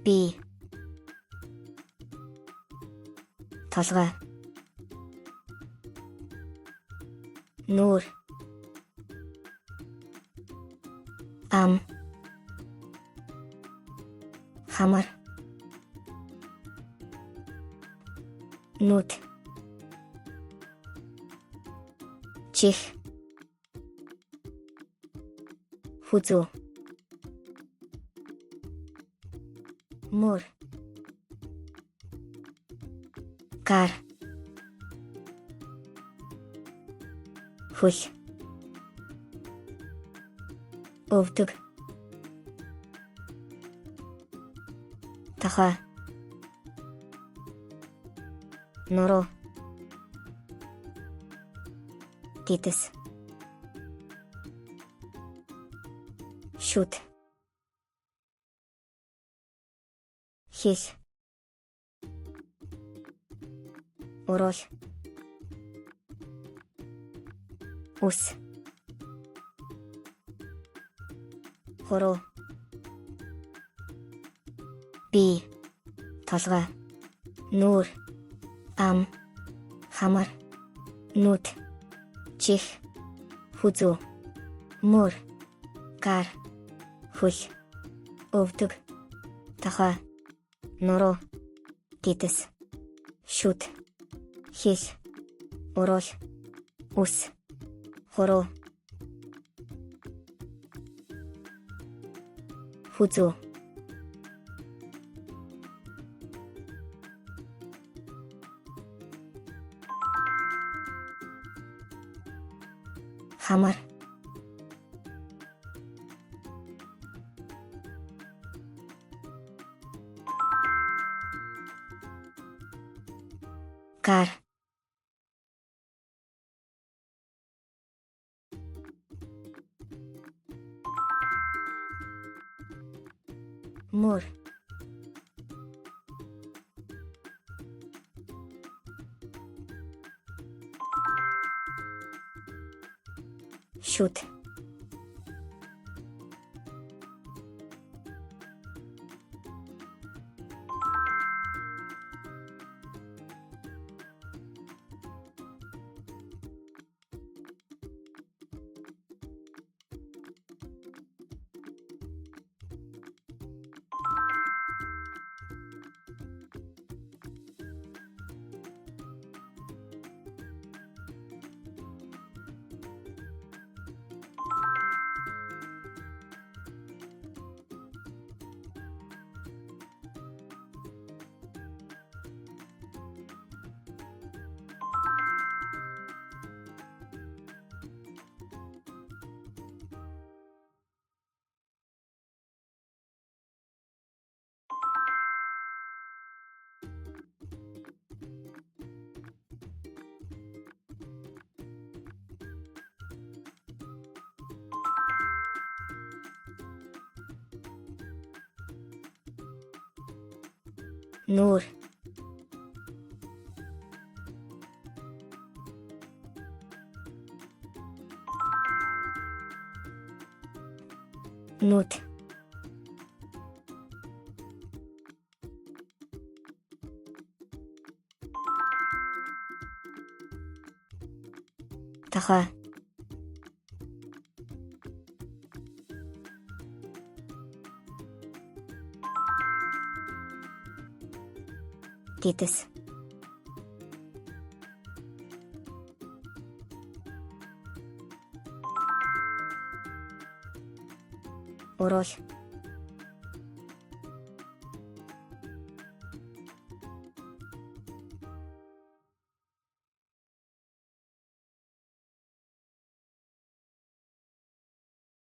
бие толгой нүүр ам хамар нүд чих хүзүү мөр гар хөл өвдөг тахаа нуруу титэс шүд хэл урал ус хуруу бие толгой нүүр ам хамар нүд чих хүзүү мөр гар хөл өвдөг тахаа нуруу титэс шүд хэл урал ус хуруу хүзүү хамар гар мөр шүд нүүр нүд тахаа титэс урал